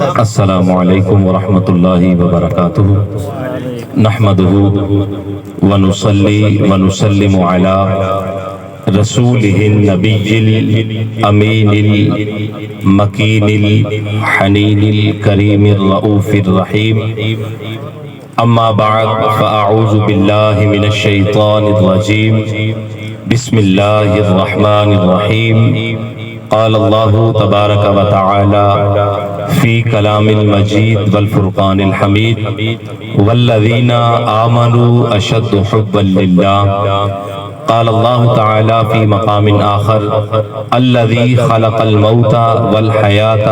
السلام علیکم ورحمۃ اللہ وبرکاتہ نحمدہ ونصلی ونسلم علی رسولہ النبی الامین المکین الحنین الکریم الرؤوف الرحیم اما بعد فاعوذ باللہ من الشیطان الرجیم بسم اللہ الرحمن الرحیم قال اللہ تبارک و تعالی فی کلام المجید والفرقان الحمید والذین آمنوا اشد حبا للہ قال اللہ تعالی فی مقام آخر الذی خلق الموت والحیاة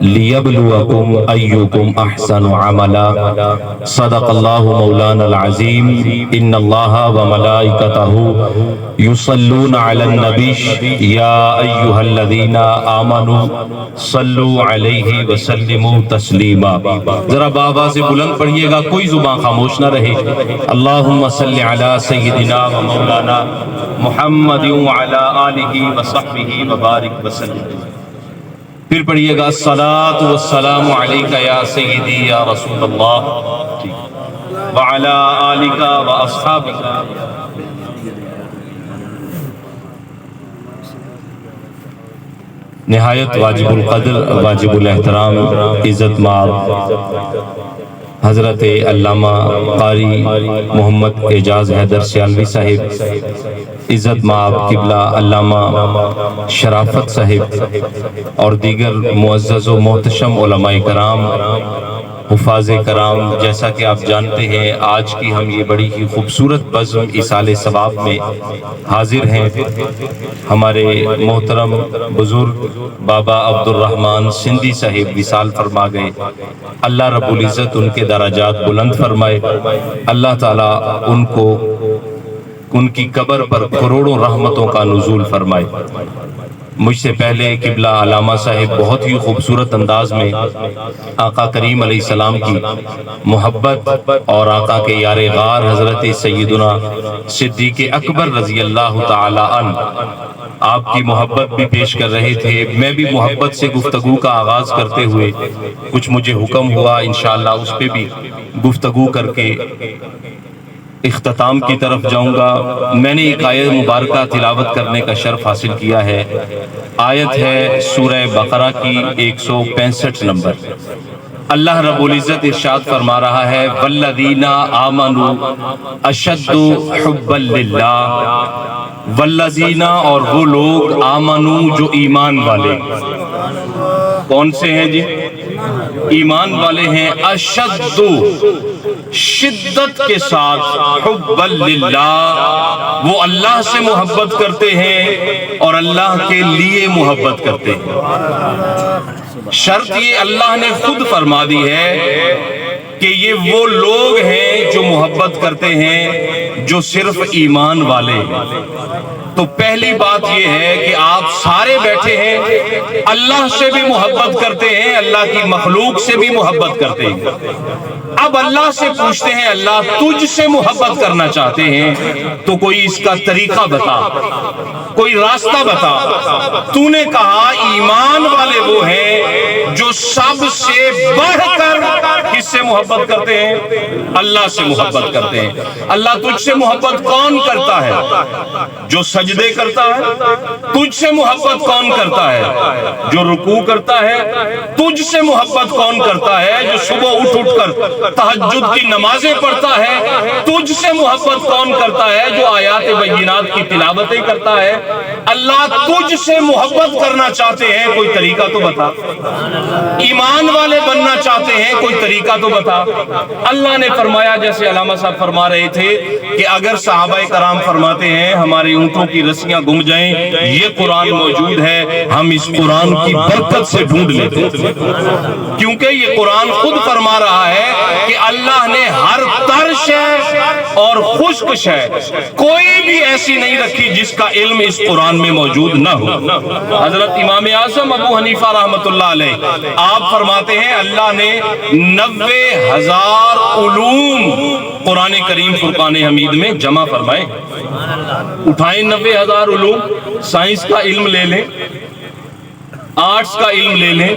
لیبلوکم ایکم احسن عملا صدق اللہ مولانا العظیم ان اللہ وملائکتہ یصلون علی النبی یا ایہا الذین آمنوا صلوا علیہ وسلموا تسلیما۔ ذرا بآواز بلند پڑھیے گا، کوئی زبان خاموش نہ رہے۔ اللہم صلی علی سیدنا و مولانا محمد وعلی آلہ وصحبہ وبارک وسلم۔ پھر پڑھیے گا الصلاۃ والسلام علیک یا سیدی یا رسول اللہ وعلی آلہ واصحابہ۔ نہایت واجب القدر، واجب الاحترام، عزت مآب حضرت علامہ قاری محمد اعجاز حیدر سیالوی صاحب، عزت مآب قبلہ علامہ شرافت صاحب اور دیگر معزز و محتشم علماء کرام، حفاظ کرام، جیسا کہ آپ جانتے ہیں آج کی ہم یہ بڑی ہی خوبصورت بزم ایصال ثواب میں حاضر ہیں۔ ہمارے محترم بزرگ بابا عبد الرحمن سندھی صاحب وصال فرما گئے، اللہ رب العزت ان کے درجات بلند فرمائے، اللہ تعالیٰ ان کو ان کی قبر پر کروڑوں رحمتوں کا نزول فرمائے۔ مجھ سے پہلے قبلہ علامہ صاحب بہت ہی خوبصورت انداز میں آقا کریم علیہ السلام کی محبت اور آقا کے یار غار حضرت سیدنا صدیق اکبر رضی اللہ تعالی عنہ آپ کی محبت بھی پیش کر رہے تھے۔ میں بھی محبت سے گفتگو کا آغاز کرتے ہوئے کچھ مجھے حکم ہوا، انشاءاللہ اس پہ بھی گفتگو کر کے اختتام کی طرف جاؤں گا۔ میں نے ایک آیت مبارکہ تلاوت کرنے کا شرف حاصل کیا ہے، آیت ہے سورہ بقرہ کی 165 نمبر۔ اللہ رب العزت ارشاد فرما رہا ہے والذین آمنوا اشد حبا للہ، والذین اور وہ لوگ آمنوا جو ایمان والے، کون سے ہیں جی؟ ایمان والے ہیں، اشد شدت کے ساتھ، حبا للہ وہ اللہ سے محبت کرتے ہیں اور اللہ کے لیے محبت کرتے ہیں۔ شرط یہ اللہ نے خود فرما دی ہے کہ یہ وہ لوگ ہیں جو محبت کرتے ہیں جو صرف ایمان والے ہیں۔ تو پہلی بات یہ ہے کہ آپ سارے بیٹھے ہیں، اللہ سے بھی محبت کرتے ہیں، اللہ کی مخلوق سے بھی محبت کرتے ہیں۔ اب اللہ سے پوچھتے ہیں اللہ تجھ سے محبت کرنا چاہتے ہیں تو کوئی اس کا طریقہ بتا، کوئی راستہ بتا۔ تو نے کہا ایمان والے وہ ہیں جو سب سے بڑھ کر کس سے محبت کرتے ہیں؟ اللہ سے محبت کرتے ہیں۔ اللہ تجھ سے محبت کون کرتا ہے؟ جو سجدے کرتا ہے۔ تجھ سے محبت کون کرتا ہے؟ جو رکوع کرتا ہے۔ تجھ سے محبت کون کرتا ہے؟ جو صبح اٹھ کر تہجد کی نمازیں پڑھتا ہے۔ تجھ سے محبت کون کرتا ہے؟ جو آیات بینات کی تلاوتیں کرتا ہے۔ اللہ تجھ سے محبت کرنا چاہتے ہیں، کوئی طریقہ تو بتا۔ ایمان والے بننا چاہتے ہیں، کوئی طریقہ تو بتا۔ اللہ نے فرمایا، جیسے علامہ صاحب فرما رہے تھے کہ اگر صحابہ کرام فرماتے ہیں ہمارے اونٹوں کی رسیاں گم جائیں، یہ قرآن موجود ہے، ہم اس قرآن کی برکت سے ڈھونڈ لیتے ہیں، کیونکہ یہ قرآن خود فرما رہا ہے کہ اللہ نے ہر تر شے اور خشک شے کوئی بھی ایسی نہیں رکھی جس کا علم اس قرآن میں موجود نہ ہو۔ حضرت امام اعظم ابو حنیفہ رحمۃ اللہ علیہ آپ فرماتے ہیں اللہ نے 90,000 علوم قرآن کریم فرقان حمید میں جمع فرمائے۔ اٹھائیں 90,000 علوم، سائنس کا علم لے لیں، آرٹس کا علم لے لیں،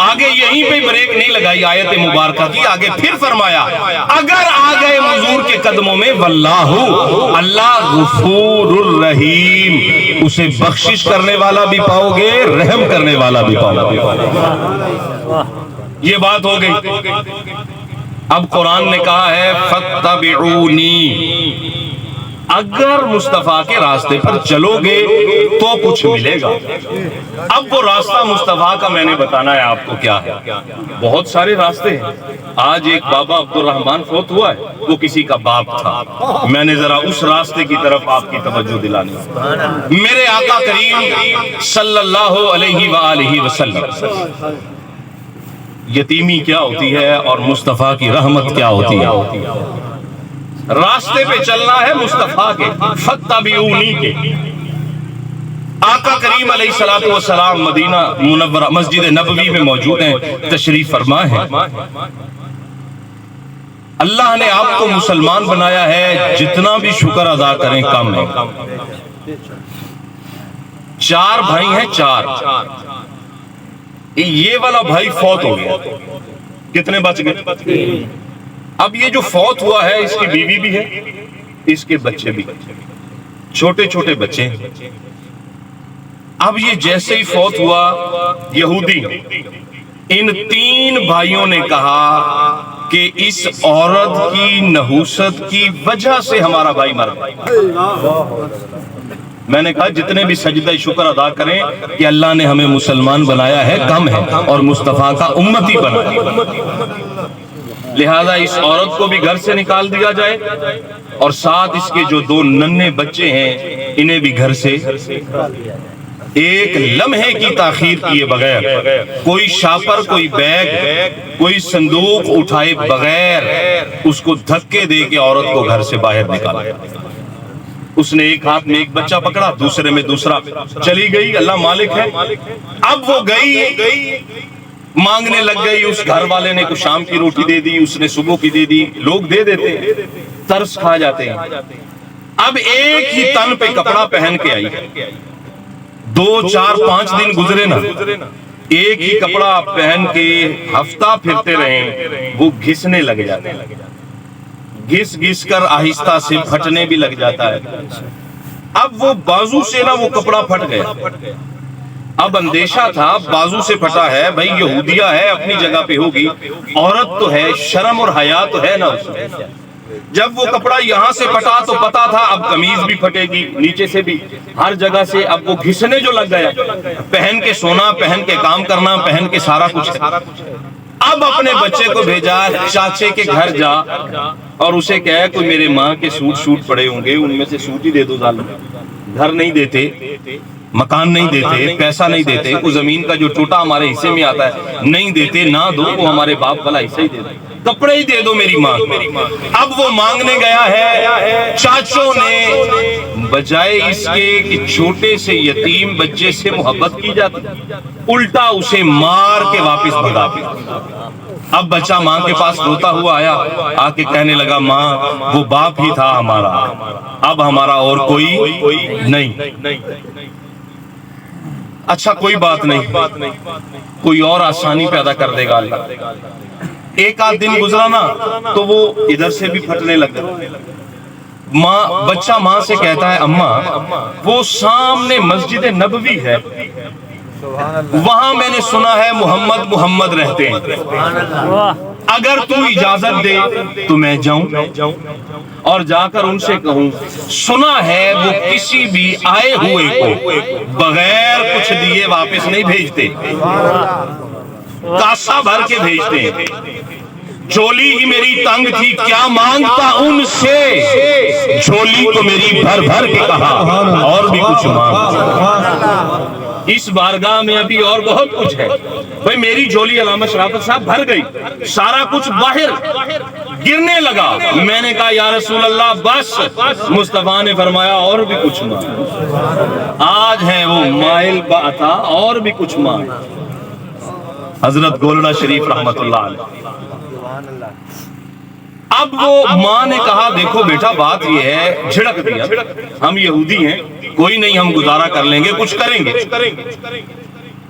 آگے یہیں پہ بریک نہیں لگائی آیت مبارکہ کی، آگے پھر فرمایا اگر آ گئے حضور کے قدموں میں واللہ، اللہ غفور الرحیم، اسے بخشش کرنے والا بھی پاؤ گے، رحم کرنے والا بھی پاؤ گے۔ یہ بات ہو گئی۔ اب قرآن نے کہا ہے فَاتَّبِعُونِی، اگر مصطفیٰ کے راستے پر چلو گے تو کچھ ملے گا۔ اب وہ راستہ مصطفیٰ کا میں نے بتانا ہے آپ کو کیا ہے۔ بہت سارے راستے ہیں۔ آج ایک بابا عبد الرحمن فوت ہوا ہے، وہ کسی کا باپ تھا۔ میں نے ذرا اس راستے کی طرف آپ کی توجہ دلانی۔ میرے آقا کریم صلی اللہ علیہ وآلہ وسلم، یتیمی کیا ہوتی ہے اور مصطفیٰ کی رحمت کیا ہوتی ہے۔ راستے پہ چلنا ہے مصطفیٰ کے، فَاتَّبِعُونِی کے۔ آقا کریم علیہ السلام مدینہ منورہ مسجد نبوی میں موجود ہیں، تشریف فرما ہیں۔ اللہ نے آپ کو مسلمان بنایا ہے، جتنا بھی شکر ادا کریں کم ہے۔ 4 بھائی ہیں، 4۔ یہ والا بھائی فوت ہو گیا، کتنے بچ گئے؟ اب یہ جو فوت ہوا ہے اس کی بیوی بھی ہے، اس کے بچے بھی، چھوٹے چھوٹے بچے۔ اب یہ جیسے ہی فوت ہوا، یہودی ان 3 بھائیوں نے کہا کہ اس عورت کی نحوست کی وجہ سے ہمارا بھائی مر گیا۔ میں نے کہا جتنے بھی سجدہ شکر ادا کریں کہ اللہ نے ہمیں مسلمان بنایا ہے کم ہے، اور مصطفیٰ کا امتی بنایا، لہذا اس عورت کو بھی گھر سے نکال دیا جائے، اور ساتھ اس کے جو 2 ننھے بچے ہیں انہیں بھی گھر سے۔ ایک لمحے کی تاخیر کیے بغیر، کوئی شاپر، کوئی بیگ، کوئی صندوق اٹھائے بغیر اس کو دھکے دے کے عورت کو گھر سے باہر نکالا۔ اس نے ایک ہاتھ میں ایک بچہ پکڑا، دوسرے میں دوسرا، چلی گئی، اللہ مالک ہے۔ اب وہ گئی، مانگنے لگ گئی، اس گھر والے نے کچھ شام کی روٹی دے دی، اس نے صبح کی دے دی، لوگ دے دیتے ہیں، ترس کھا جاتے ہیں۔ اب ایک ہی تن پہ کپڑا پہن کے آئی، 2 4 5 دن گزرے نا، ایک ہی کپڑا پہن کے ہفتہ پھرتے رہے، وہ گھسنے لگ جاتے ہیں، گھس گھس کر آہستہ سے پھٹنے بھی لگ جاتا ہے۔ اب وہ بازو سے نا وہ کپڑا پھٹ گیا۔ اب اندیشہ تھا، بازو سے پھٹا ہے، بھائی یہودیہ ہے، اپنی جگہ پہ ہوگی، عورت تو ہے، شرم اور حیا تو ہے نا اس میں۔ جب وہ کپڑا یہاں سے پھٹا تو پتا تھا اب قمیض بھی پھٹے گی، نیچے سے بھی، ہر جگہ سے اب وہ گھسنے جو لگ گیا، پہن کے سونا، پہن کے کام کرنا، پہن کے سارا کچھ ہے۔ اب اپنے بچے کو بھیجا، چاچے کے گھر جا اور اسے کہا کوئی میرے ماں کے سوٹ پڑے ہوں گے، ان میں سے سوٹ ہی دے دو ظالم۔ گھر نہیں دیتے، مکان نہیں دیتے، پیسہ نہیں دیتے، وہ زمین کا جو ٹوٹا ہمارے حصے میں آتا ہے نہیں دیتے، نہ دو، وہ ہمارے باپ والا حصہ ہی دے دو، کپڑے ہی دے دو میری ماں۔ اب وہ مانگنے گیا ہے، چاچوں نے بجائے اس کے کہ چھوٹے سے یتیم بچے سے محبت کی جاتی، الٹا اسے مار کے واپس بھگا دیا۔ اب بچہ ماں کے پاس روتا ہوا آیا، آ کے کہنے لگا ماں وہ باپ ہی تھا ہمارا، اب ہمارا اور کوئی نہیں۔ اچھا کوئی بات نہیں، کوئی اور آسانی پیدا کر دے گا اللہ۔ ایک آدھ دن گزرا نا تو وہ ادھر سے بھی پھٹنے لگ گیا۔ بچہ ماں سے کہتا ہے اماں وہ سامنے مسجد نبوی ہے، وہاں میں نے سنا ہے محمد رہتے ہیں، اگر تو اجازت دے تو میں جاؤں اور جا کر ان سے کہوں سنا ہے وہ کسی بھی آئے ہوئے کو بغیر کچھ دیے واپس نہیں بھیجتے، کاسا بھر کے بھیجتے ہیں۔ جھولی ہی میری تنگ تھی، کیا مانگتا ان سے، جھولی کو میری بھر بھر کے کہا اور بھی کچھ مانگ۔ اس بارگاہ میں ابھی اور بہت کچھ ہے، بھئی میری جھولی علامہ شرافت صاحب بھر گئی، سارا کچھ باہر گرنے لگا۔ میں نے کہا یا رسول اللہ بس، مصطفیٰ نے فرمایا اور بھی کچھ مانگ۔ آج ہے وہ مائل بعطا، اور بھی کچھ مانگ۔ حضرت گولڑا شریف رحمت اللہ علیہ۔ اب وہ ماں نے کہا دیکھو بیٹا بات یہ ہے، جھڑک دیا، ہم یہودی ہیں، کوئی نہیں ہم گزارا کر لیں گے، کچھ کریں گے۔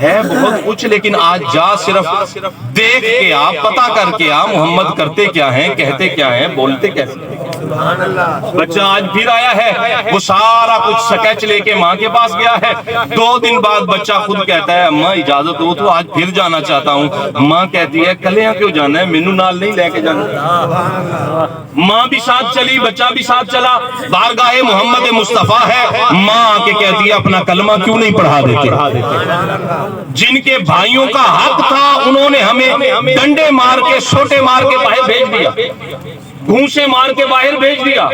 ہے بہت کچھ، لیکن آج جا صرف دیکھ کے آ، پتہ کر کے آ محمد کرتے کیا ہیں، کہتے کیا ہیں، بولتے کیسے۔ بچہ آج پھر آیا ہے، وہ سارا کچھ سکیچ لے کے ماں کے پاس گیا ہے۔ 2 دن بعد بچہ خود کہتا ہے اماں اجازت ہو تو آج پھر جانا چاہتا ہوں۔ ماں کہتی ہے کلیاں کیوں جانا ہے، مینوں نال نہیں لے کے جانا۔ ماں بھی ساتھ چلی، بچہ بھی ساتھ چلا، بارگاہ محمد مصطفیٰ ہے، ماں آ کے کہتی ہے اپنا کلمہ کیوں نہیں پڑھا دیتے۔ جن کے بھائیوں کا حق تھا انہوں نے ہمیں ڈنڈے مار کے، سوٹے مار کے باہر بھیج دیا، گھونسے مار کے باہر بھیج دیا،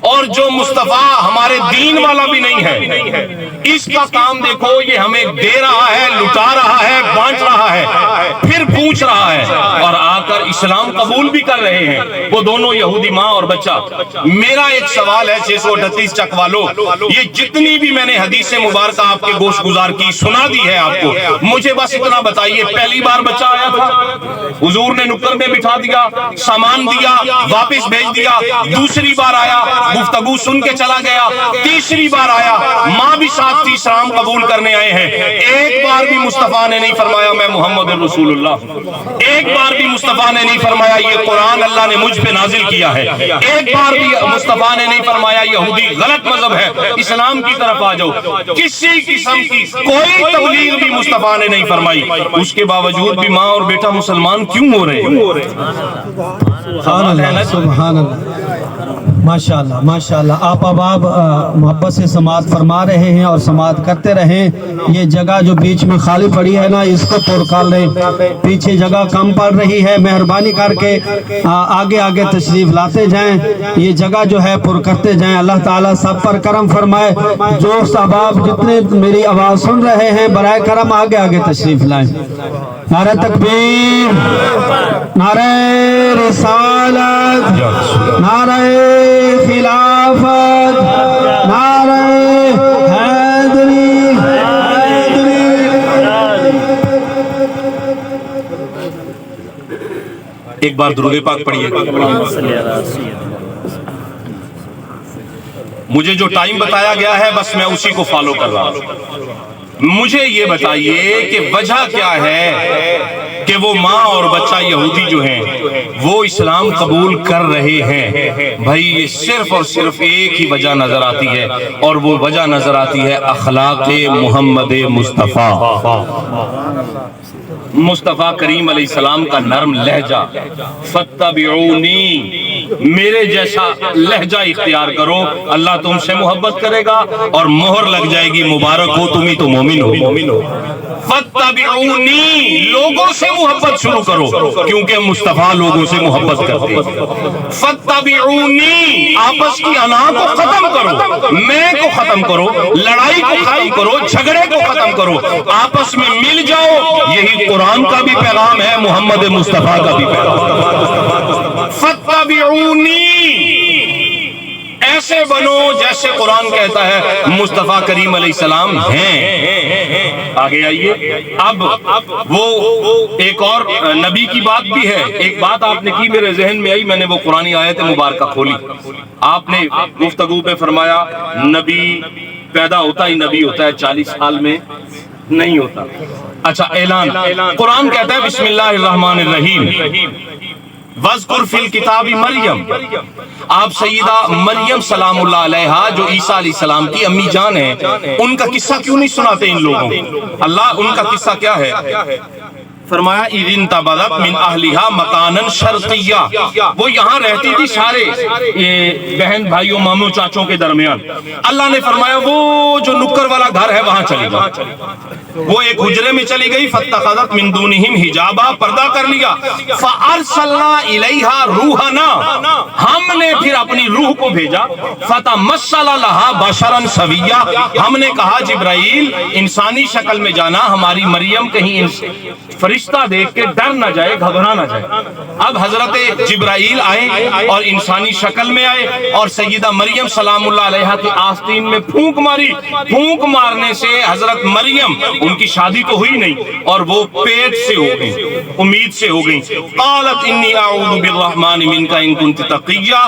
اور جو مصطفیٰ ہمارے دین والا بھی نہیں ہے، اس کا کام دیکھو، یہ ہمیں دے رہا ہے، لٹا رہا ہے، بانٹ رہا ہے، پھر پوچھ رہا ہے، اور آ کر اسلام قبول بھی کر رہے ہیں وہ دونوں یہودی ماں اور بچہ۔ میرا ایک سوال ہے 638 چک والو، یہ جتنی بھی میں نے حدیث مبارکہ آپ کے گوش گزار کی سنا دی ہے آپ کو، مجھے بس اتنا بتائیے، پہلی بار بچہ آیا تھا، حضور نے نکر میں بٹھا دیا، سامان دیا، واپس بھیج دیا، دوسری بار آیا، گفتگو سن کے چلا گیا، تیسری بار آیا، ماں بھی ساتھ تھی، اسلام قبول کرنے آئے ہیں، ایک بار بھی مصطفیٰ نے نہیں فرمایا میں محمد رسول اللہ، ایک بار بھی مصطفیٰ نے نہیں فرمایا یہ قرآن اللہ نے مجھ پہ نازل کیا ہے، ایک بار بھی مصطفیٰ نے نہیں فرمایا یہودی غلط مذہب ہے، اسلام کی طرف آ جاؤ، کسی قسم کی کوئی تبلیغ بھی مصطفیٰ نے نہیں فرمائی، اس کے باوجود بھی ماں اور بیٹا مسلمان کیوں ہو رہے ہیں؟ سبحان اللہ، سبحان اللہ، ماشاءاللہ ماشاءاللہ۔ آپ محبت سے سماعت فرما رہے ہیں اور سماعت کرتے رہیں۔ یہ جگہ جو بیچ میں خالی پڑی ہے نا، اس کو پر کر لیں، پیچھے جگہ کم پڑ رہی ہے، مہربانی کر کے آگے آگے تشریف لاتے جائیں، یہ جگہ جو ہے پر کرتے جائیں۔ اللہ تعالیٰ سب پر کرم فرمائے۔ جو احباب جتنے میری آواز سن رہے ہیں برائے کرم آگے آگے تشریف لائیں۔ نعرہ تکبیر، نعرہ رسالت، نعرہ خلافت، نعرہ حیدری، ایک بار درود پاک پڑھیے۔ مجھے جو ٹائم بتایا گیا ہے بس میں اسی کو فالو کر رہا ہوں۔ مجھے یہ بتائیے کہ وجہ کیا ہے کہ وہ ماں اور بچہ یہودی جو ہیں وہ اسلام قبول کر رہے ہیں؟ بھائی یہ صرف اور صرف ایک ہی وجہ نظر آتی ہے، اور وہ وجہ نظر آتی ہے اخلاق محمد مصطفیٰ، مصطفیٰ کریم علیہ السلام کا نرم لہجہ۔ فَاتَّبِعُونِی، میرے جیسا لہجہ اختیار کرو، اللہ تم سے محبت کرے گا اور مہر لگ جائے گی، مبارک ہو تم ہی تو مومن ہو۔ فَاتَّبِعُونِی، لوگوں سے محبت شروع کرو کیونکہ مصطفیٰ لوگوں سے محبت کرتے ہیں۔ فَاتَّبِعُونِی، آپس کی انا کو ختم کرو، میں کو ختم کرو، لڑائی کو ختم کرو، جھگڑے کو ختم کرو، آپس میں مل جاؤ۔ یہی قرآن کا بھی پیغام ہے، محمد مصطفیٰ کا بھی پیغام۔ فَاتَّبِعُونِی، ایسے بنو جیسے قرآن کہتا ہے مصطفیٰ کریم علیہ السلام ہیں۔ آگے آئیے، اب وہ ایک اور نبی کی بات بھی ہے۔ ایک بات آپ نے کی میرے ذہن میں آئی، میں نے وہ قرآنی آیت مبارکہ کھولی۔ آپ نے گفتگو پہ فرمایا نبی پیدا ہوتا ہی نبی ہوتا ہے، 40 سال میں نہیں ہوتا۔ اچھا، اعلان قرآن کہتا ہے بسم اللہ الرحمن الرحیم، وَاذْكُرْ فِي الْكِتَابِ مریم، آپ سیدہ مریم سلام اللہ علیہا جو عیسیٰ علیہ السلام کی امی جان ہیں، ان کا قصہ کیوں نہیں سناتے ان لوگوں؟ اللہ ان کا قصہ کیا ہے؟ فرمایا اِذِ انتبذت من اہلہا مکانا شرقیہ، وہ یہاں رہتی تھی سارے بہن بھائیوں ماموں چاچوں کے درمیان۔ اللہ نے فرمایا وہ جو نکر والا گھر ہے وہاں چلی گئی، وہ ایک حجرے میں چلی گئی، فاتخذت من دونہم حجابا، پردہ کر لیا، فارسلنا الیہا روحنا، ہم نے پھر اپنی روح کو بھیجا، فتمثل لہا بشرا سویا، ہم نے کہا جبرائیل انسانی شکل میں جانا، ہماری مریم کہیں فرشتہ دیکھ کے ڈر نہ جائے، گھبرا نہ جائے۔ اب حضرت جبرائیل آئے اور انسانی شکل میں آئے اور سیدہ مریم سلام اللہ علیہا کی آستین میں پھونک ماری۔ پھونک مارنے سے حضرت مریم، ان کی شادی تو ہوئی نہیں اور وہ پیٹ سے ہو گئی، امید سے ہو گئی۔ قالت انی اعوذ بالرحمن منک ان کنت تقیہ،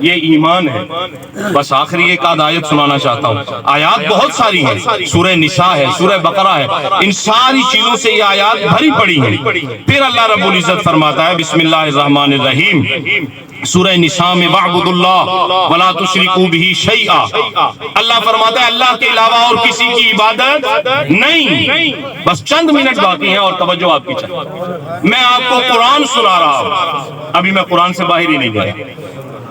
یہ ایمان ہے. بس آخری ایک آدھ آیت سنانا چاہتا ہوں. آیات بہت ساری ہیں، سورہ نساء ہے، سورہ بقرہ ہے، ان ساری چیزوں سے یہ آیات بھری پڑی ہیں. پھر اللہ رب العزت فرماتا ہے بسم اللہ الرحمن الرحیم سورہ نساء میں وَاعْبُدُوا اللَّهَ وَلَا تُشْرِكُوا بِهِ شَيْئًا. اللہ فرماتا ہے اللہ کے علاوہ اور کسی کی عبادت نہیں. بس چند منٹ باقی ہیں اور توجہ آپ کی چاہیے. میں آپ کو قرآن سنا رہا ہوں، ابھی میں قرآن سے باہر ہی نہیں گیا.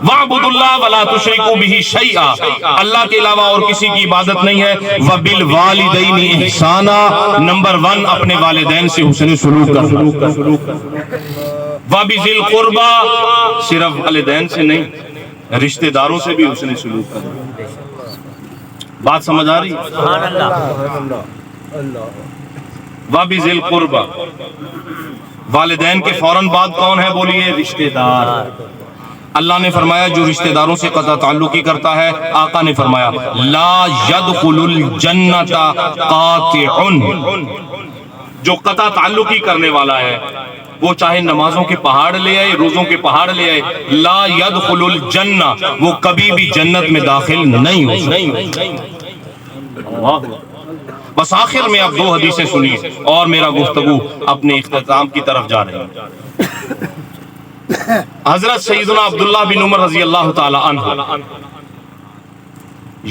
وَاعْبُدُوا اللَّهَ وَلَا تُشْرِكُوا بِهِ شَيْئًا، اللہ کے علاوہ اور کسی کی عبادت نہیں ہے. وَبِالْوَالِدَيْنِ إِحْسَانًا، نمبر 1 اپنے والدین سے حسن سلوک کرنا. وَبِذِي الْقُرْبَى، صرف والدین سے نہیں، رشتہ داروں سے بھی حسن سلوک کرنا. بات سمجھ آ رہی؟ وَبِذِي الْقُرْبَى، والدین کے فوراً بعد کون ہے بولیے؟ رشتہ دار. اللہ نے فرمایا جو رشتہ داروں سے قطع تعلقی کرتا ہے، آقا نے فرمایا لا يدخل الجنت قاطع، جو قطع تعلقی کرنے والا ہے وہ چاہے نمازوں کے پہاڑ لے آئے، روزوں کے پہاڑ لے آئے، لا يدخل الجنہ، وہ کبھی بھی جنت میں داخل نہیں ہو. بس آخر میں آپ 2 حدیثیں سنیے اور میرا گفتگو اپنے اختتام کی طرف جا رہے ہیں. حضرت سیدنا عبداللہ بن عمر رضی اللہ تعالی عنہ،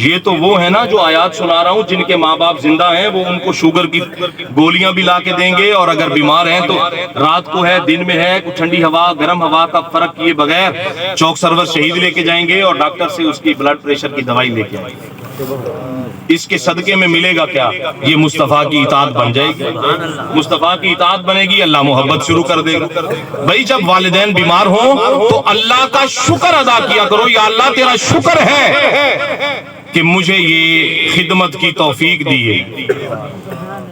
یہ تو وہ ہے نا جو آیات سنا رہا ہوں جن کے ماں باپ زندہ ہیں، وہ ان کو شوگر کی گولیاں بھی لا کے دیں گے، اور اگر بیمار ہیں تو رات کو ہے دن میں ہے، کچھ ٹھنڈی ہوا گرم ہوا کا فرق کیے بغیر چوک سرور شہید لے کے جائیں گے اور ڈاکٹر سے اس کی بلڈ پریشر کی دوائی لے کے آئیں گے. اس کے صدقے میں ملے گا کیا؟ یہ مصطفیٰ کی اطاعت بن جائے گی. مصطفیٰ کی اطاعت بنے گی، اللہ محبت شروع کر دے گا. بھائی جب والدین بیمار ہوں تو اللہ کا شکر ادا کیا کرو، یا اللہ تیرا شکر ہے کہ مجھے یہ خدمت کی توفیق دی ہے،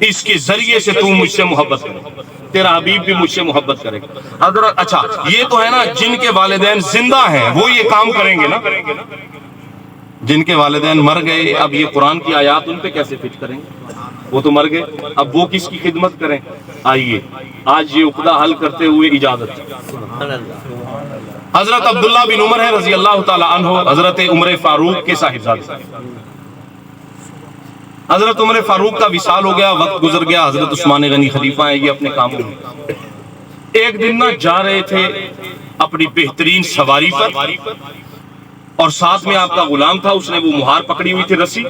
اس کے ذریعے سے تو مجھ سے محبت کرے، تیرا حبیب بھی مجھ سے محبت کرے گا. حضرت اچھا یہ تو ہے نا جن کے والدین زندہ ہیں وہ یہ کام کریں گے نا. جن کے والدین مر گئے، اب یہ قرآن کی آیات ان پہ کیسے فٹ کریں گے؟ وہ تو مر گئے، اب وہ کس کی خدمت کریں؟ آئیے آج یہ عقدہ حل کرتے ہوئے اجازت. حضرت عبداللہ بن عمر ہے رضی اللہ تعالی عنہ، حضرت عمر فاروق کے صاحبزادے. حضرت عمر فاروق کا وصال ہو گیا، وقت گزر گیا، حضرت عثمان غنی خلیفہ ہیں، یہ اپنے کاموں میں. ایک دن نہ جا رہے تھے اپنی بہترین سواری پر، اور ساتھ میں آپ کا غلام تھا، اس نے وہ مہار پکڑی ہوئی تھی رسی.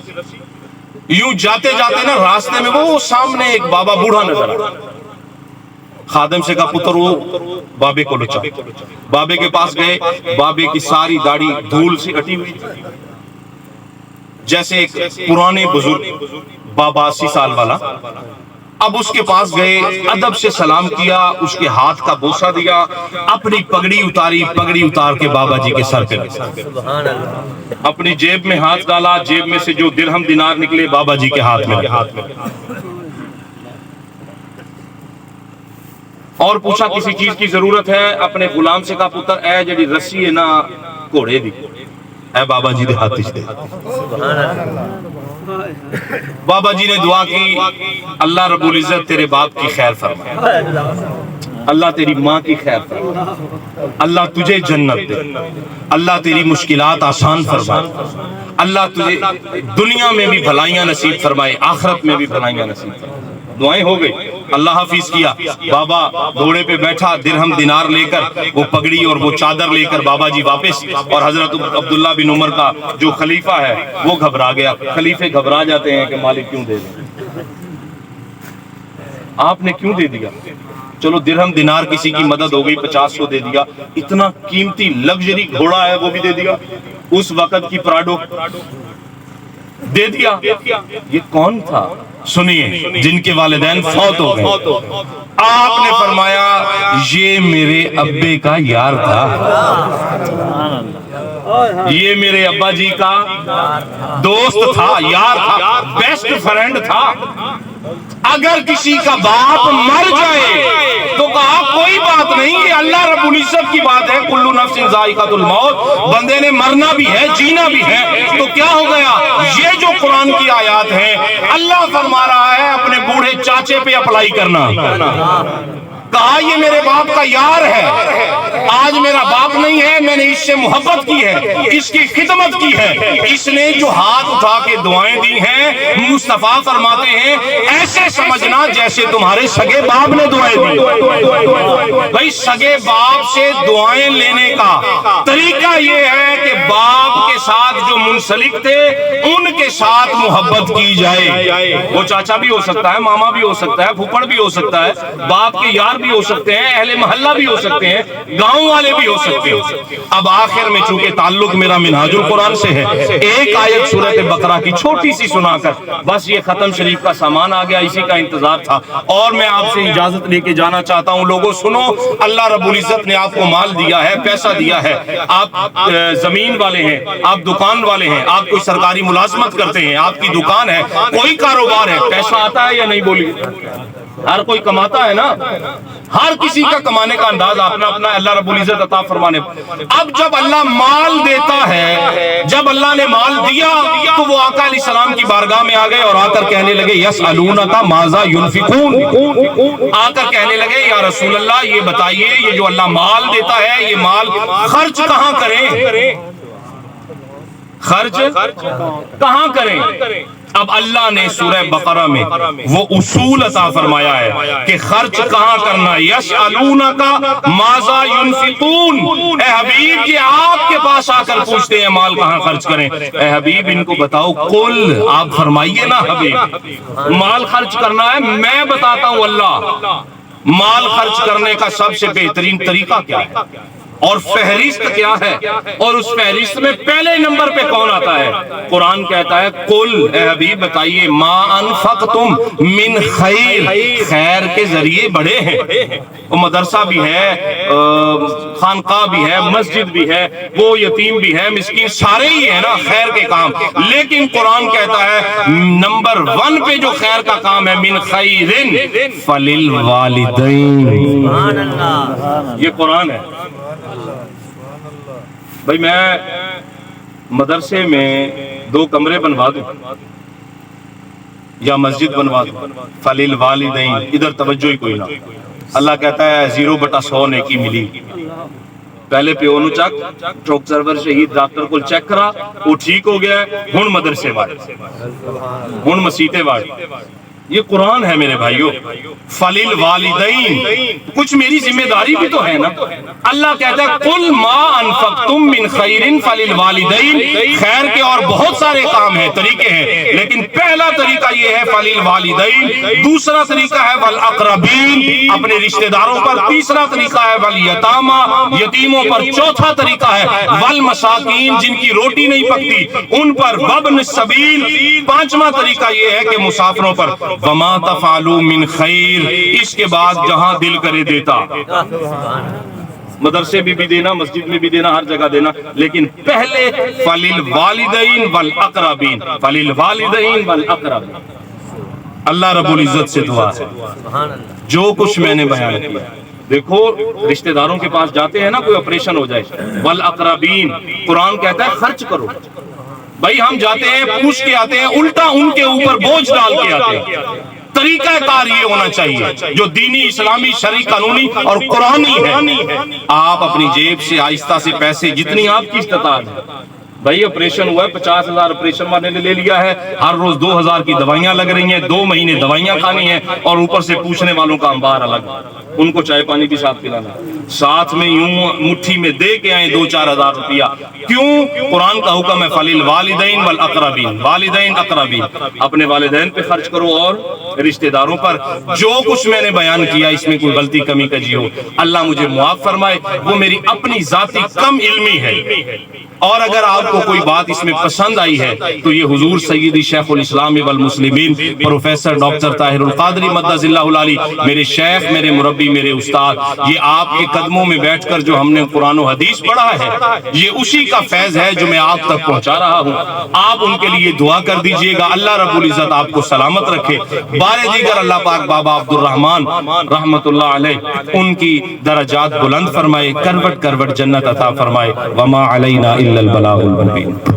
یوں جاتے جاتے نا راستے میں وہ سامنے ایک بابا بوڑھا نظر آیا. خادم سے کہا پتر وہ بابے کو لچا. بابے کے پاس گئے، بابے کی ساری داڑھی دھول سے اٹی ہوئی تھی، جیسے ایک پرانے بزرگ بابا 80 سال والا. اب اس کے پاس گئے، ادب سے سلام کیا، اس کے ہاتھ کا بوسہ دیا، اپنی پگڑی اتاری، پگڑی اتار کے بابا جی کے سر پہ اپنی جیب میں ہاتھ ڈالا، جیب میں سے جو درہم دینار نکلے بابا جی کے ہاتھ میں، اور پوچھا کسی چیز کی ضرورت ہے؟ اپنے غلام سے کہا پتر اے جڑی رسی ہے نا گھوڑے دی، اے بابا جی دے ہاتھ دے. بابا جی نے دعا کی اللہ رب العزت تیرے باپ کی خیر فرمائے، اللہ تیری ماں کی خیر فرمائے، اللہ تجھے جنت دے، اللہ تیری مشکلات آسان فرمائے، اللہ تجھے دنیا میں بھی بھلائیاں نصیب فرمائے، آخرت میں بھی بھلائیاں نصیب فرمائے. دعائیں ہو گئی، اللہ حافظ کیا. بابا گھوڑے پہ بیٹھا، درہم دینار لے کر، وہ پگڑی اور وہ چادر لے کر بابا جی واپس. اور حضرت عبداللہ بن عمر کا جو خلیفہ ہے وہ گھبرا گیا. خلیفے گھبرا جاتے ہیں کہ مالک کیوں دے دیں، آپ نے کیوں دے دیا؟ چلو درہم دینار کسی کی مدد ہو گئی، 50 کو دے دیا. اتنا قیمتی لگژری گھوڑا ہے وہ بھی دے دیا، اس وقت کی پراڈو دے دیا. یہ کون تھا؟ سنیے، جن کے والدین فوت ہو گئے، آپ نے فرمایا یہ میرے ابے کا یار تھا، یہ میرے ابا جی کا دوست تھا، یار تھا، بیسٹ فرینڈ تھا. اگر کسی کا باپ مر جائے تو کہا کوئی بات نہیں، یہ اللہ رب العزت کی بات ہے، کل نفس ذائقۃ الموت، بندے نے مرنا بھی ہے جینا بھی ہے. تو کیا ہو گیا؟ یہ جو قرآن کی آیات ہیں اللہ فرما رہا ہے اپنے بوڑھے چاچے پہ اپلائی کرنا. کہا یہ میرے باپ کا یار ہے، آج میرا باپ نہیں ہے، میں نے اس سے محبت کی ہے، اس کی خدمت کی ہے، اس نے جو ہاتھ اٹھا کے دعائیں دی ہیں، مصطفیٰ فرماتے ہیں ایسے سمجھنا جیسے تمہارے سگے باپ نے دعائیں دی۔ بھائی سگے باپ سے دعائیں لینے کا طریقہ یہ ہے کہ باپ کے ساتھ جو منسلک تھے ان کے ساتھ محبت کی جائے۔ وہ چاچا بھی ہو سکتا ہے، ماما بھی ہو سکتا ہے، پھوپھڑ بھی ہو سکتا ہے، باپ کے یار بھی ہو سکتے ہیں، اہل محلہ بھی ہو سکتے ہیں، گاؤں والے بھی ہو سکتے ہیں۔ اب آخر میں چونکہ تعلق میرا منہاج القرآن سے ہے، ایک آیت سورۃ بقرہ کی چھوٹی سی سنا کر بس یہ ختم شریف کا سامان آ گیا، اسی کا انتظار تھا، اور میں آپ سے اجازت لے کے جانا چاہتا ہوں۔ لوگوں سنو، اللہ رب العزت نے آپ کو مال دیا ہے، پیسہ دیا ہے، آپ زمین والے ہیں، آپ دکان والے ہیں، آپ کوئی سرکاری ملازمت کرتے ہیں، آپ کی دکان ہے، کوئی کاروبار ہے، پیسہ آتا ہے یا نہیں؟ بولیے، ہر کوئی کماتا ہے نا، ہر کسی کا کمانے کا انداز اپنا اپنا، اللہ رب العزت عطا فرمانے۔ اب جب اللہ مال دیتا ہے، جب اللہ نے مال دیا تو وہ آقا علیہ السلام کی بارگاہ میں آ گئے اور آ کر کہنے لگے یسألونک ماذا ينفقون، آ کر کہنے لگے یا رسول اللہ یہ بتائیے یہ جو اللہ مال دیتا ہے یہ مال خرچ کہاں کریں؟ خرچ کہاں کریں؟ اب اللہ نے سورہ بقرہ میں وہ اصول عطا فرمایا ہے کہ خرچ کہاں کرنا۔ یسألونک ماذا ينفقون، اے حبیب یہ آپ کے پاس آ کر پوچھتے ہیں مال کہاں خرچ کریں، اے حبیب ان کو بتاؤ، قل آپ فرمائیے نا حبیب مال خرچ کرنا ہے، میں بتاتا ہوں اللہ مال خرچ کرنے کا سب سے بہترین طریقہ کیا ہے اور فہرست کیا ہے، اور اس فہرست میں پہلے نمبر پہ کون آتا ہے؟ قرآن کہتا ہے قل، اے حبیب بتائیے، ما انفقتم من خیر، خیر کے ذریعے بڑے ہیں، وہ مدرسہ بھی ہے، خانقاہ بھی ہے، مسجد بھی ہے، وہ یتیم بھی ہے، مسکین سارے ہی ہیں نا خیر کے کام، لیکن قرآن کہتا ہے نمبر 1 پہ جو خیر کا کام ہے من خیر فللوالدین، یہ قرآن ہے۔ بھائی میں مدرسے میں 2 کمرے بنوا دوں یا مسجد بنوا دوں، فللوالدین ادھر توجہ ہی کوئی نہ، اللہ کہتا ہے 0/100 نیکی ملی۔ پہلے پیونو چوک سرور شہید ڈاکٹر کو چیک کرا، وہ ٹھیک ہو گیا ہے، ہن مدرسے واڑ، ہن مسیتے واڑ، یہ قرآن ہے میرے بھائیوں۔ فللوالدین، کچھ میری ذمہ داری بھی تو ہے نا۔ اللہ کہتا ہے قل ما انفقتم من خیر فللوالدین، خیر کے اور بہت سارے کام ہیں، طریقے ہیں، لیکن پہلا طریقہ یہ ہے فللوالدین، دوسرا طریقہ ہے والاقربین، اپنے رشتہ داروں پر، تیسرا طریقہ ہے والیتاما، یتیموں پر، چوتھا طریقہ ہے والمساکین، جن کی روٹی نہیں پکتی ان پر، وابن السبیل، پانچواں طریقہ یہ ہے کہ مسافروں پر، وما تفعلوا من خیر، اس کے بعد جہاں دل کرے دیتا، مدرسے بھی دینا، مسجد میں بھی دینا، ہر جگہ دینا، لیکن پہلے فللوالدین والاقربین، فللوالدین والاقربین۔ اللہ رب العزت سے دعا ہے جو کچھ میں نے بیان کیا، دیکھو رشتہ داروں کے پاس جاتے ہیں نا، کوئی آپریشن ہو جائے، والاقربین، قرآن کہتا ہے خرچ کرو۔ بھائی ہم جاتے ہیں پوچھ کے آتے ہیں، الٹا ان کے اوپر بوجھ ڈال کے آتے ہیں۔ طریقہ کار یہ ہونا چاہیے جو دینی، اسلامی، شرعی، قانونی اور قرآنی ہے۔ آپ اپنی جیب سے آہستہ سے پیسے جتنی آپ کی استطاعت ہے، بھائی آپریشن ہوا ہے 50,000 آپریشن والے نے لے لیا ہے، ہر روز 2,000 کی دوائیاں لگ رہی ہیں، 2 مہینے دوائیاں کھانی ہیں، اور اوپر سے پوچھنے والوں کا انبار الگ، ان کو چائے پانی بھی ساتھ پلانا، ساتھ میں یوں مٹھی میں دے کے آئیں 2-4 ہزار روپیہ۔ کیوں؟ قرآن کا حکم ہے فللوالدین والاقربین، والدین اقربین، اپنے والدین پہ خرچ کرو اور رشتہ داروں پر۔ جو کچھ میں نے بیان کیا اس میں کوئی غلطی کمی کجی ہو اللہ مجھے معاف فرمائے، وہ میری اپنی ذاتی کم علمی ہے، اور اگر آپ کو کوئی بات اس میں پسند آئی ہے تو یہ حضور سیدی شیخ الاسلام والمسلمین پروفیسر ڈاکٹر طاہر القادری مدظ اللہ العلی، میرے شیخ، میرے مربی، میرے استاد، یہ آپ کے قدموں میں بیٹھ کر جو ہم نے قرآن و حدیث پڑھا ہے، یہ اسی کا فیض ہے جو میں آپ تک پہنچا رہا ہوں۔ آپ ان کے لیے دعا کر دیجئے گا، اللہ رب العزت آپ کو سلامت رکھے۔ بار دیگر اللہ پاک بابا عبد الرحمن رحمت اللہ علیہ ان کی درجات بلند فرمائے، کروٹ کروٹ جنت عطا فرمائے۔ وما علینا الا البلاغ المبین۔